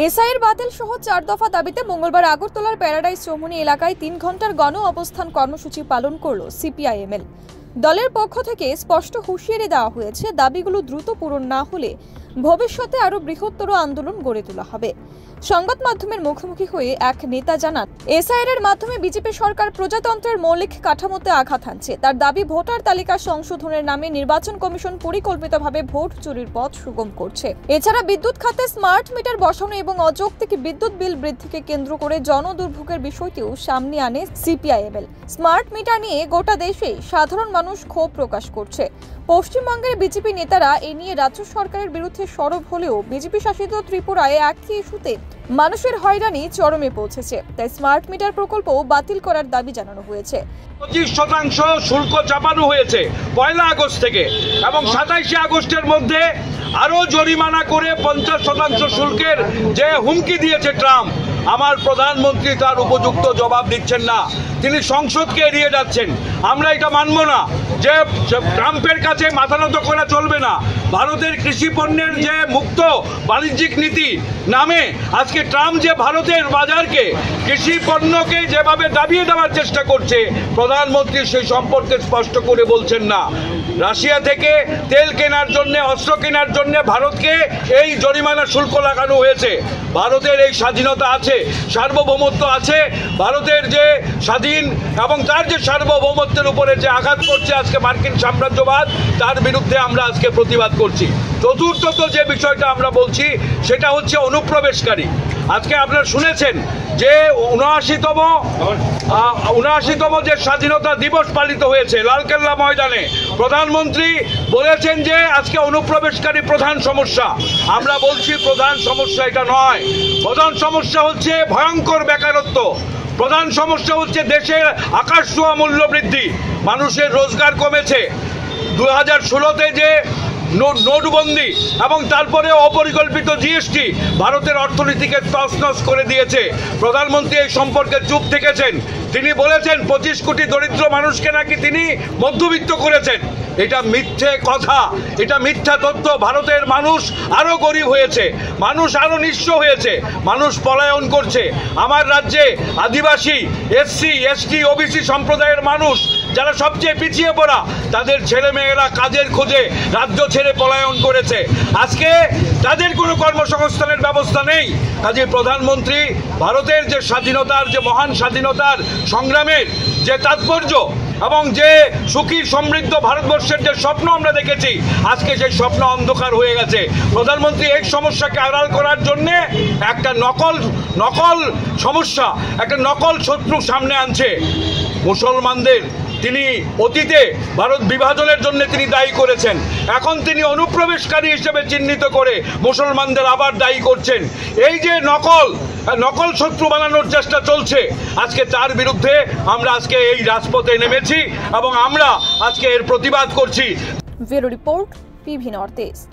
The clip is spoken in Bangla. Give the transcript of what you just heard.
এসআইয়ের বাতিল সহ 4 দফা দাবিতে মঙ্গলবার আগরতলার প্যারাডাইস চৌমুহনী এলাকায় 3 ঘন্টার গণ অবস্থান কর্মসূচি পালন করল সিপিআইএমএল। দলের পক্ষ থেকে স্পষ্ট হুঁশিয়ারি দেওয়া হয়েছে, দাবিগুলো দ্রুত পূরণ না হলে ভবিষ্যতে আরো বৃহত্তর আন্দোলন গড়ে তোলা হবে। সংবাদ মাধ্যমের মুখোমুখি হয়ে এক নেতা জানান, এসআইআর মাধ্যমে বিজেপি সরকার প্রজাতন্ত্রের মৌলিক কাঠামোতে আঘাত হানছে। তার দাবি, ভোটার তালিকা সংশোধনের নামে নির্বাচন কমিশন পরিকল্পিতভাবে ভোট চুরির পথ সুগম করছে। এছাড়া বিদ্যুৎ খাতে স্মার্ট মিটার বসানো এবং অযৌক্তিক বিদ্যুৎ বিল বৃদ্ধিকে কেন্দ্র করে জনদুর্ভোগের বিষয়টিও সামনে আনে সিপিআইএমএল। স্মার্ট মিটার নিয়ে গোটা দেশে সাধারণ মানুষ ক্ষোভ প্রকাশ করছে। পশ্চিমবঙ্গের বিজেপি নেতারা এ নিয়ে রাজ্য সরকারের বিরুদ্ধে সরব হলেও বিজেপি শাসিত ত্রিপুরায় একই ইস্যুতে মানুষের হয়রানি চরমে পৌঁছেছে। তাই স্মার্ট মিটার প্রকল্প বাতিল করার দাবি জানানো হয়েছে। 25% শুল্ক চাপানো হয়েছে 1 আগস্ট থেকে, এবং 27 আগস্টের মধ্যে আরো জরিমানা করে 50% শুল্কের যে হুমকি দিয়েছে ট্রাম্প, আমার প্রধানমন্ত্রী তার উপযুক্ত জবাব দিচ্ছেন না। তিনি সংসদকে এড়িয়ে যাচ্ছেন। আমরা এটা মানব না যে ট্রাম্পের কাছে মাথা নত করা চলবে না। ভারতের কৃষি পণ্যের যে মুক্ত বাণিজ্যিক নীতি নামে আজকে ট্রাম্প যে ভারতের বাজারকে, কৃষি পণ্যকে যেভাবে দাবিয়ে দেওয়ার চেষ্টা করছে, প্রধানমন্ত্রী সেই সম্পর্কে স্পষ্ট করে বলছেন না। রাশিয়া থেকে তেল কেনার জন্য, অস্ত্র কেনার জন্য ভারতকে এই জরিমানা শুল্ক লাগানো হয়েছে। ভারতের এই স্বাধীনতা আছে, সার্বভৌমত্ব আছে। ভারতের যে স্বাধীন এবং তার যে সার্বভৌমত্বের উপরে যে আঘাত করছে আজকে মার্কিন সাম্রাজ্যবাদ, তার বিরুদ্ধে আমরা আজকে প্রতিবাদ করছি। চতুর্থত যে বিষয়টা আমরা বলছি সেটা হচ্ছে অনুপ্রবেশকারী। আজকে আপনারা শুনেছেন যে 79তম যে স্বাধীনতা দিবস পালিত হয়েছে লালকেল্লা ময়দানে, প্রধানমন্ত্রী বলেছেন যে আজকে অনুপ্রবেশকারী প্রধান সমস্যা। আমরা বলছি প্রধান সমস্যা এটা নয়। প্রধান সমস্যা হচ্ছে ভয়ঙ্কর বেকারত্ব। প্রধান সমস্যা হচ্ছে দেশের আকাশ ছোঁয়া মূল্য বৃদ্ধি। মানুষের রোজগার কমেছে। 2016-তে যে নোটবন্দি এবং তারপরে অপরিকল্পিত জিএসটি ভারতের অর্থনীতিকে তছনছ করে দিয়েছে। প্রধানমন্ত্রী এই সম্পর্কে চুপ থেকেছেন। তিনি বলেছেন 25 কোটি দরিদ্র মানুষকে নাকি তিনি মধ্যবিত্ত করেছেন। এটা মিথ্যে কথা, এটা মিথ্যা তথ্য। ভারতের মানুষ আরো গরিব হয়েছে, মানুষ আরো নিঃস্ব হয়েছে, মানুষ পলায়ন করছে। আমার রাজ্যে আদিবাসী, এসসি, এসটি, ওবিসি সম্প্রদায়ের মানুষ যারা সবচেয়ে পিছিয়ে পড়া, তাদের ছেলেমেয়েরা কাজের খোঁজে রাজ্য ছেড়ে পলায়ন করেছে। আজকে তাদের কোনো কর্মসংস্থানের ব্যবস্থা নেই। কাজে প্রধানমন্ত্রী ভারতের যে স্বাধীনতার, যে মহান স্বাধীনতার সংগ্রামের যে তাৎপর্য এবং যে সুখী সমৃদ্ধ ভারতবর্ষের যে স্বপ্ন আমরা দেখেছি, আজকে সেই স্বপ্ন অন্ধকার হয়ে গেছে। প্রধানমন্ত্রী এই সমস্যাকে আড়াল করার জন্য একটা নকল সমস্যা, একটা নকল শত্রু সামনে আনছে। মুসলমানদের তিনি অতীতে ভারত বিভাজনের জন্য তিনি দায়ী করেছেন, এখন তিনি অনুপ্রবেশকারী হিসেবে চিহ্নিত করে মুসলমানদের আবার দায়ী করছেন। এই যে নকল শত্রু বানানোর চেষ্টা চলছে, আজকে তার বিরুদ্ধে আমরা আজকে এই রাজপথে নেমেছি এবং আমরা আজকে এর প্রতিবাদ করছি। Bureau report, PV north east.